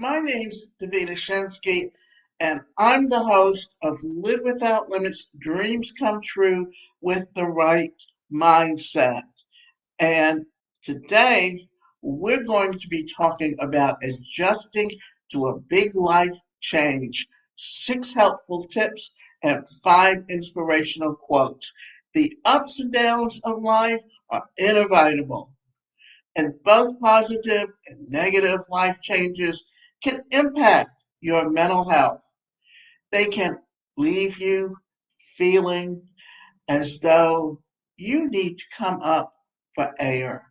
My name's Davida Shensky, and I'm the host of Live Without Limits Dreams Come True with the Right Mindset. And today we're going to be talking about adjusting to a big life change, 6 helpful tips, and 5 inspirational quotes. The ups and downs of life are inevitable, and both positive and negative life changes can impact your mental health. They can leave you feeling as though you need to come up for air,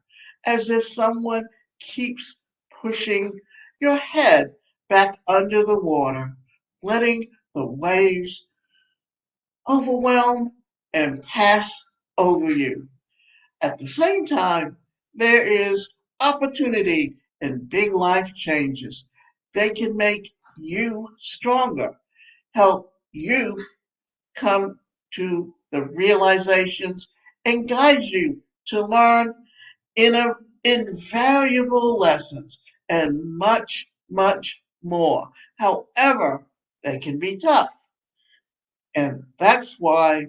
as if someone keeps pushing your head back under the water, letting the waves overwhelm and pass over you. At the same time, there is opportunity in big life changes. They can make you stronger, help you come to the realizations, and guide you to learn invaluable lessons and much, much more. However, they can be tough. And that's why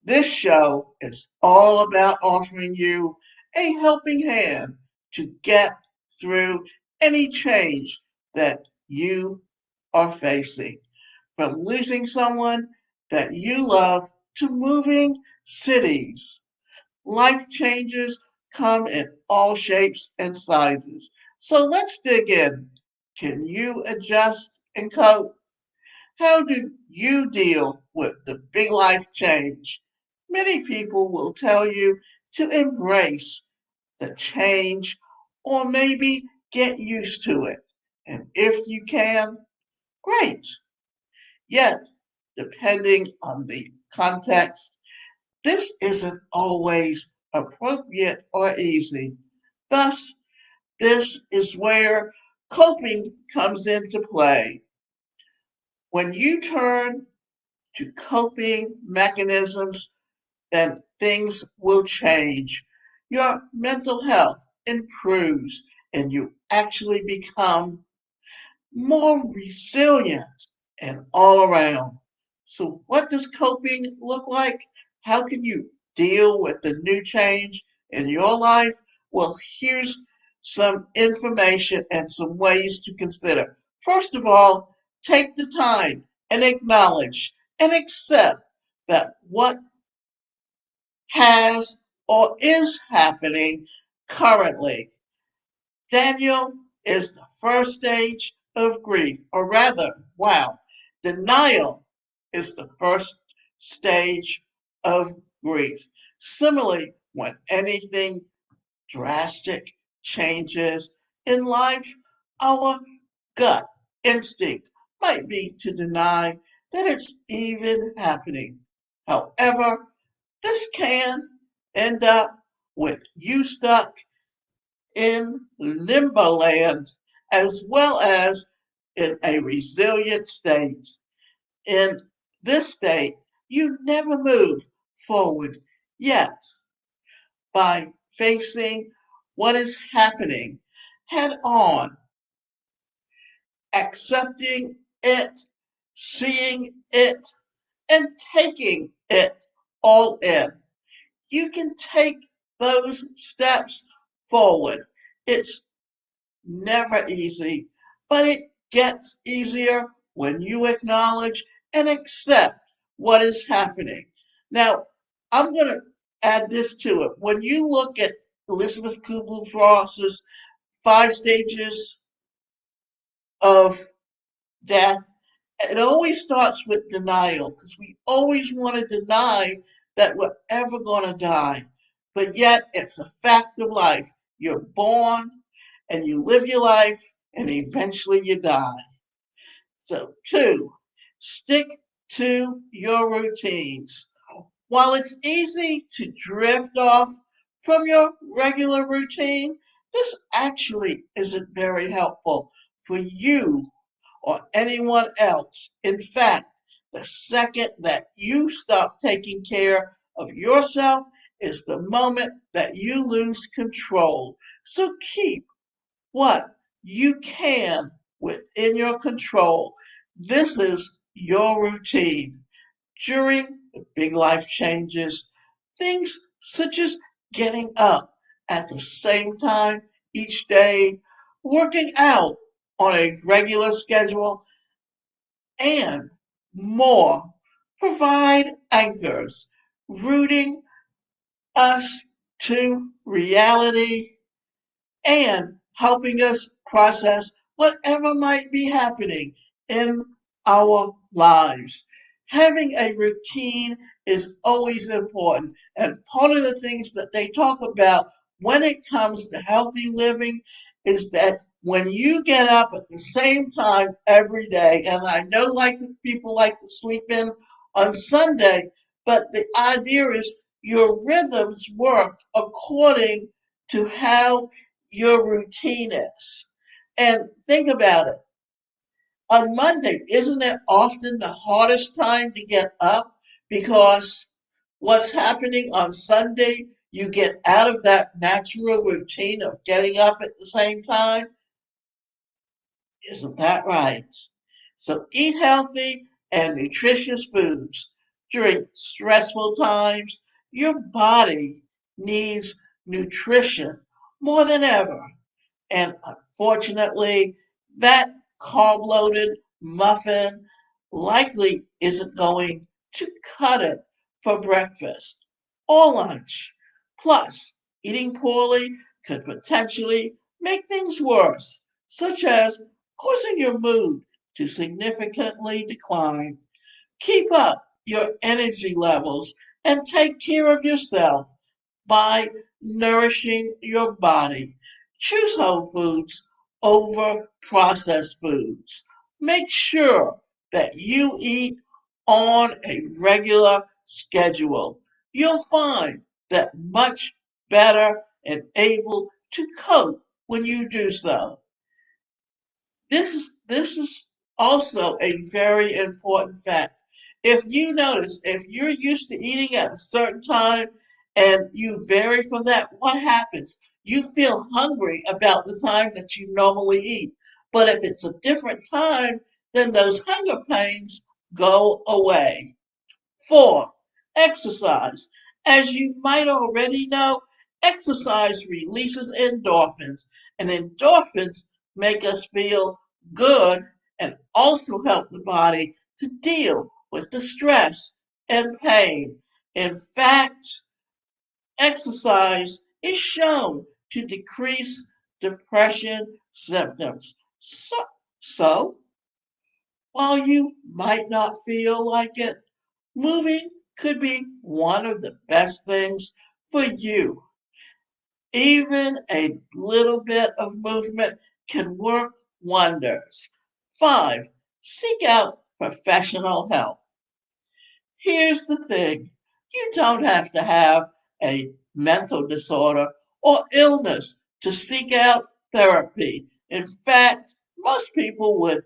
this show is all about offering you a helping hand to get through any change that you are facing, from losing someone that you love to moving cities. Life changes come in all shapes and sizes. So let's dig in. Can you adjust and cope? How do you deal with the big life change? Many people will tell you to embrace the change or maybe get used to it. And if you can, great. Yet, depending on the context, this isn't always appropriate or easy. Thus, this is where coping comes into play. When you turn to coping mechanisms, then things will change. Your mental health improves and you actually become more resilient and all around. So, what does coping look like? How can you deal with the new change in your life? Well, here's some information and some ways to consider. First of all, take the time and acknowledge and accept that what has or is happening currently. Daniel is the first stage of grief, or rather, wow, denial is the first stage of grief. Similarly, when anything drastic changes in life, our gut instinct might be to deny that it's even happening. However, this can end up with you stuck in limbo land as well as in a resilient state. In this state, you never move forward yet by facing what is happening head on, accepting it, seeing it, and taking it all in. You can take those steps forward. It's never easy, but it gets easier when you acknowledge and accept what is happening. Now, I'm going to add this to it. When you look at Elizabeth Kubler-Ross's 5 stages of death, it always starts with denial because we always want to deny that we're ever going to die. But yet, it's a fact of life. You're born and you live your life and eventually you die. So, 2, stick to your routines. While it's easy to drift off from your regular routine, this actually isn't very helpful for you or anyone else. In fact, the second that you stop taking care of yourself is the moment that you lose control. So keep what you can within your control. This is your routine. During the big life changes, things such as getting up at the same time each day, working out on a regular schedule, and more provide anchors rooting us to reality and helping us process whatever might be happening in our lives. Having a routine is always important, and part of the things that they talk about when it comes to healthy living is that when you get up at the same time every day, and I know like people like to sleep in on Sunday, but the idea is your rhythms work according to how your routine is. And think about it. On Monday, isn't it often the hardest time to get up because what's happening on Sunday, you get out of that natural routine of getting up at the same time? Isn't that right? So eat healthy and nutritious foods during stressful times. Your body needs nutrition more than ever. And unfortunately, that carb loaded muffin likely isn't going to cut it for breakfast or lunch. Plus, eating poorly could potentially make things worse, such as causing your mood to significantly decline. Keep up your energy levels and take care of yourself by nourishing your body. Choose whole foods over processed foods. Make sure that you eat on a regular schedule. You'll find that much better and able to cope when you do so. This is also a very important fact. If you notice, if you're used to eating at a certain time and you vary from that, what happens? You feel hungry about the time that you normally eat. But if it's a different time, then those hunger pains go away. 4. Exercise. As you might already know, exercise releases endorphins, and endorphins make us feel good and also help the body to deal with the stress and pain. In fact, exercise is shown to decrease depression symptoms. So while you might not feel like it, moving could be one of the best things for you. Even a little bit of movement can work wonders. 5. Seek out professional help. Here's the thing, you don't have to have a mental disorder or illness to seek out therapy. In fact, most people would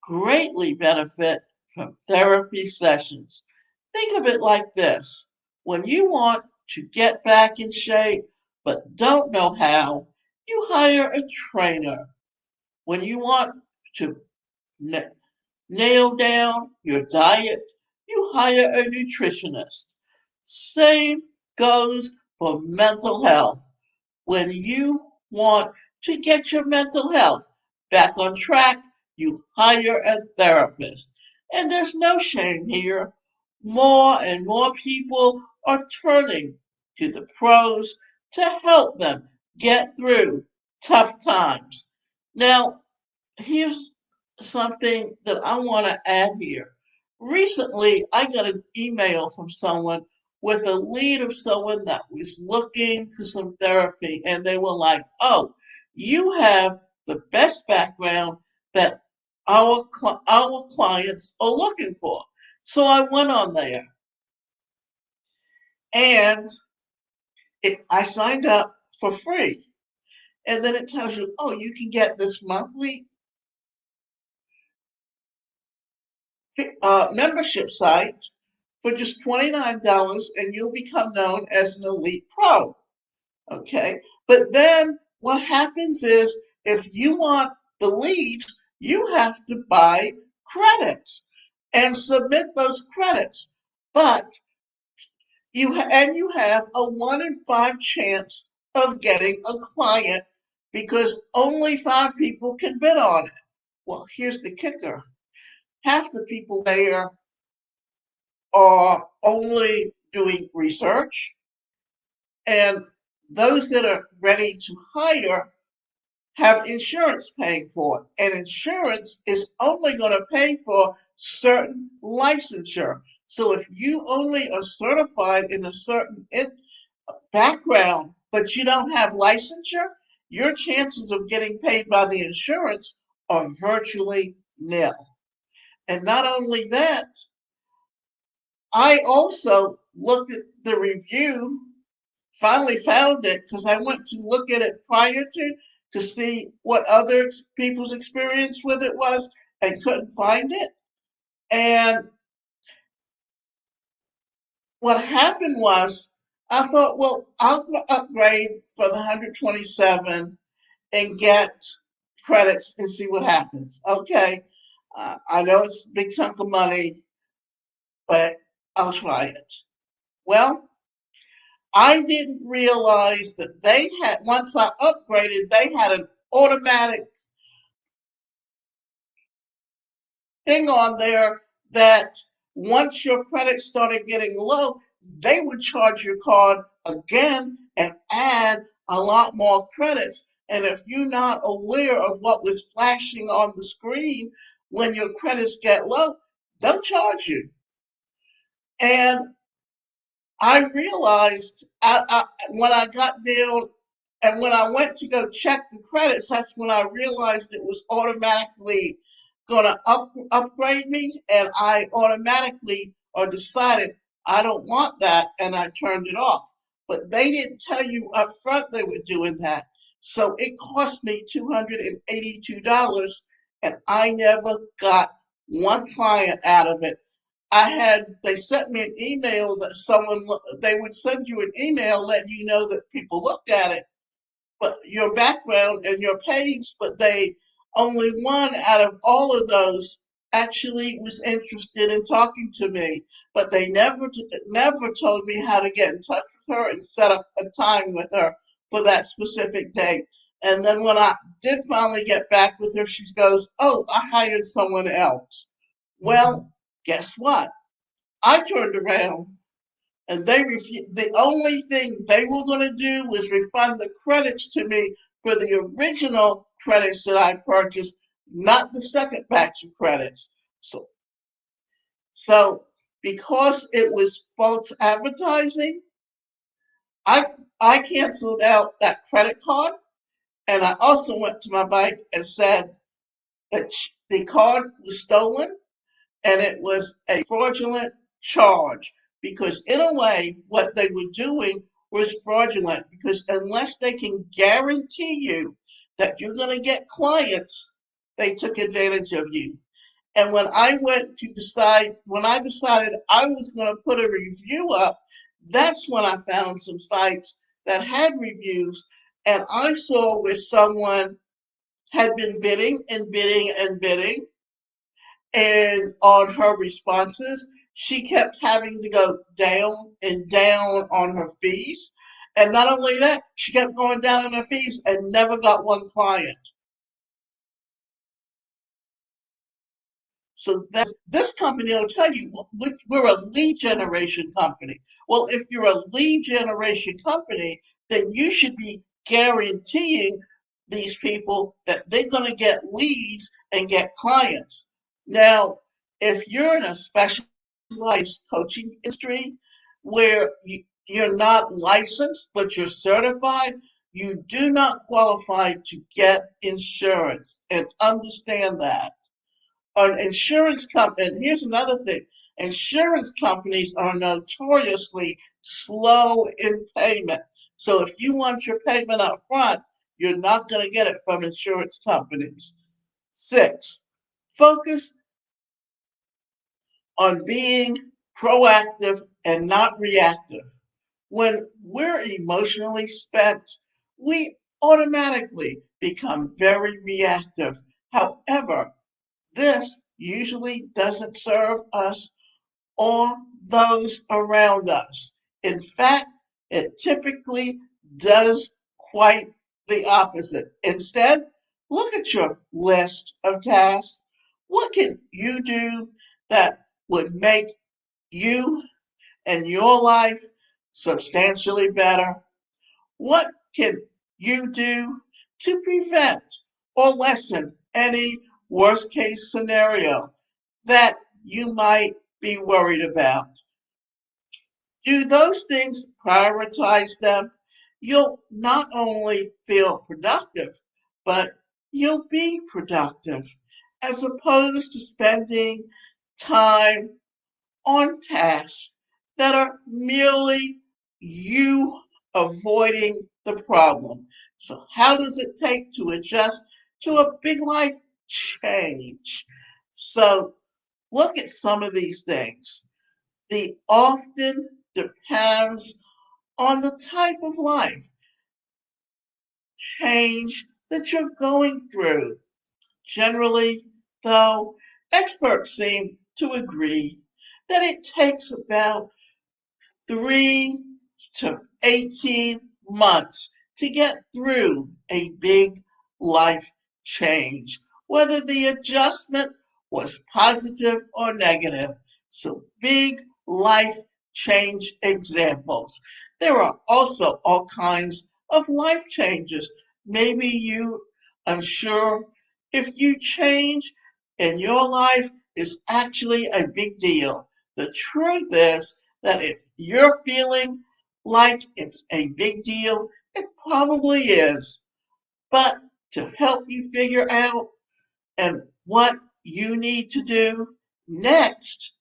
greatly benefit from therapy sessions. Think of it like this, when you want to get back in shape but don't know how, you hire a trainer. When you want to nail down your diet, you hire a nutritionist. Same goes for mental health. When you want to get your mental health back on track, you hire a therapist. And there's no shame here. More and more people are turning to the pros to help them get through tough times. Now, here's something that I want to add here. Recently, I got an email from someone with a lead of someone that was looking for some therapy, and they were like, "Oh, you have the best background that our clients are looking for." So I went on there and I signed up for free, and then it tells you, "Oh, you can get this monthly membership site for just $29 and you'll become known as an elite pro." Okay. But then what happens is if you want the leads, you have to buy credits and submit those credits. But you have a 1 in 5 chance of getting a client because only 5 people can bid on it. Well, here's the kicker. Half the people there are only doing research, and those that are ready to hire have insurance paying for it. And insurance is only going to pay for certain licensure. So if you only are certified in a certain background, but you don't have licensure, your chances of getting paid by the insurance are virtually nil. And not only that, I also looked at the review, finally found it because I went to look at it prior to see what other people's experience with it was and couldn't find it. And what happened was I thought, well, I'll upgrade for the 127 and get credits and see what happens. Okay, I know it's a big chunk of money, but I'll try it. Well, I didn't realize that they had, once I upgraded, they had an automatic thing on there that once your credit started getting low, they would charge your card again and add a lot more credits. And if you're not aware of what was flashing on the screen when your credits get low, they'll charge you. And I realized when I got down and when I went to go check the credits, that's when I realized it was automatically going to upgrade me. And I automatically or decided I don't want that and I turned it off. But they didn't tell you up front they were doing that. So it cost me $282 and I never got one client out of it. They sent me an email that they would send you an email letting you know that people looked at it, but your background and your page, but they only one out of all of those actually was interested in talking to me, but they never told me how to get in touch with her and set up a time with her for that specific day. And then when I did finally get back with her, she goes, "Oh, I hired someone else." Well, guess what? I turned around and they refused. The only thing they were going to do was refund the credits to me for the original credits that I purchased, not the second batch of credits. So, so because it was false advertising, I I canceled out that credit card, and I also went to my bank and said that the card was stolen and it was a fraudulent charge because in a way what they were doing was fraudulent because unless they can guarantee you that you're going to get clients, they took advantage of you. And when I decided I was going to put a review up, that's when I found some sites that had reviews, and I saw where someone had been bidding and bidding and bidding, and on her responses, she kept having to go down and down on her fees. And not only that, she kept going down on her fees and never got one client. So this company will tell you we're a lead generation company. Well, if you're a lead generation company, then you should be guaranteeing these people that they're going to get leads and get clients. Now, if you're in a specialized coaching industry where you're not licensed but you're certified, you do not qualify to get insurance, and understand that. An insurance company, and here's another thing, insurance companies are notoriously slow in payment. So if you want your payment up front, you're not going to get it from insurance companies. 6, focus on being proactive and not reactive. When we're emotionally spent, we automatically become very reactive. However, this usually doesn't serve us or those around us. In fact, it typically does quite the opposite. Instead, look at your list of tasks. What can you do that would make you and your life substantially better? What can you do to prevent or lessen any worst case scenario that you might be worried about? Do those things, prioritize them. You'll not only feel productive, but you'll be productive as opposed to spending time on tasks that are merely you avoiding the problem. So, how does it take to adjust to a big life change? So, look at some of these things. The often depends on the type of life change that you're going through. Generally, though, experts seem to agree that it takes about 3 to 18 months to get through a big life change, whether the adjustment was positive or negative. So, big life change examples. There are also all kinds of life changes. Maybe you unsure if you change in your life is actually a big deal. The truth is that if you're feeling like it's a big deal, it probably is. But to help you figure out and what you need to do next,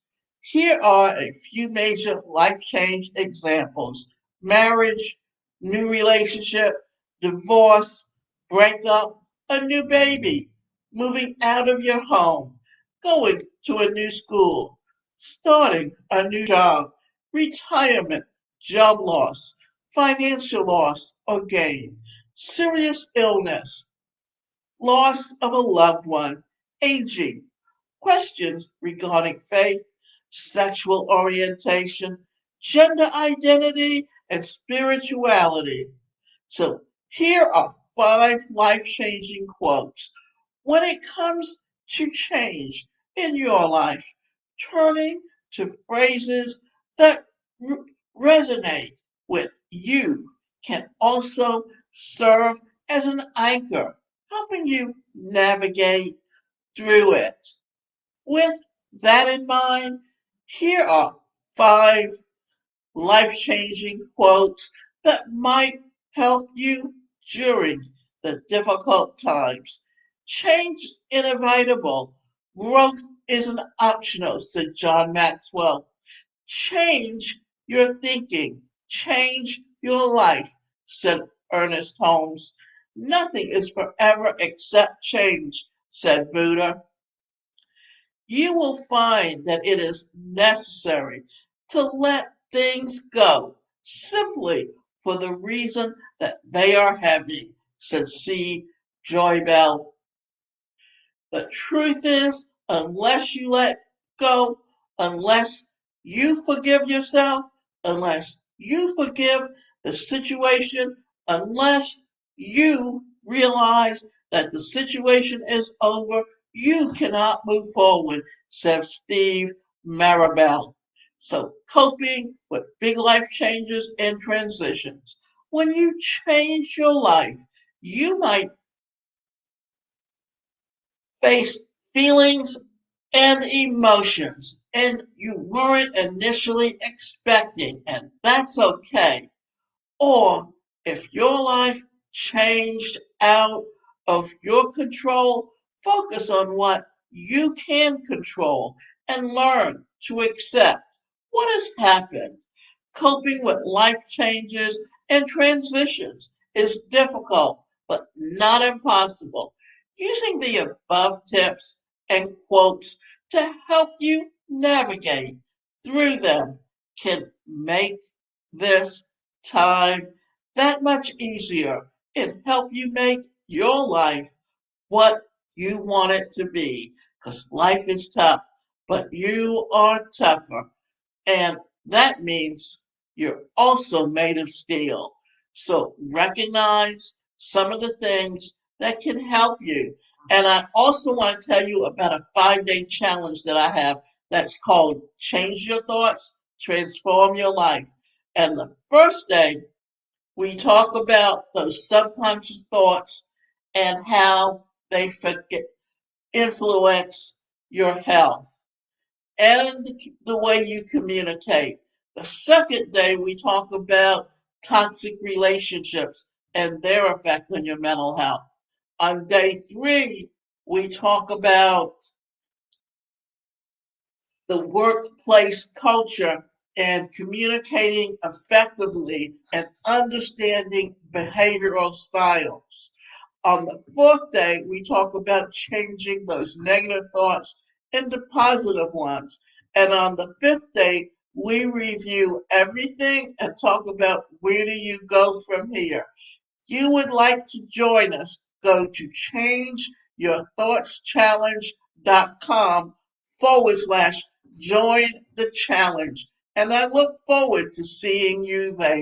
here are a few major life change examples: marriage, new relationship, divorce, breakup, a new baby, moving out of your home, going to a new school, starting a new job, retirement, job loss, financial loss or gain, serious illness, loss of a loved one, aging, questions regarding faith, sexual orientation, gender identity, and spirituality. So here are 5 life-changing quotes. When it comes to change in your life, turning to phrases that resonate with you can also serve as an anchor, helping you navigate through it. With that in mind, here are 5 life-changing quotes that might help you during the difficult times. Change is inevitable. Growth isn't optional, said John Maxwell. Change your thinking. Change your life, said Ernest Holmes. Nothing is forever except change, said Buddha. You will find that it is necessary to let things go simply for the reason that they are heavy, said C. Joy Bell. The truth is, unless you let go, unless you forgive yourself, unless you forgive the situation, unless you realize that the situation is over, you cannot move forward, said Steve Marabelle. So, coping with big life changes and transitions. When you change your life, you might face feelings and emotions and you weren't initially expecting, and that's okay. Or if your life changed out of your control, focus on what you can control and learn to accept what has happened. Coping with life changes and transitions is difficult, but not impossible. Using the above tips and quotes to help you navigate through them can make this time that much easier and help you make your life what you want it to be. Because life is tough, but you are tougher. And that means you're also made of steel. So recognize some of the things that can help you. And I also want to tell you about a 5-day challenge that I have that's called Change Your Thoughts, Transform Your Life. And the first day, we talk about those subconscious thoughts and how they influence your health and the way you communicate. The second day, we talk about toxic relationships and their effect on your mental health. On day 3, we talk about the workplace culture and communicating effectively and understanding behavioral styles. On the 4th day, we talk about changing those negative thoughts into positive ones. And on the 5th day, we review everything and talk about where do you go from here. If you would like to join us, go to changeyourthoughtschallenge.com/join the challenge. And I look forward to seeing you there.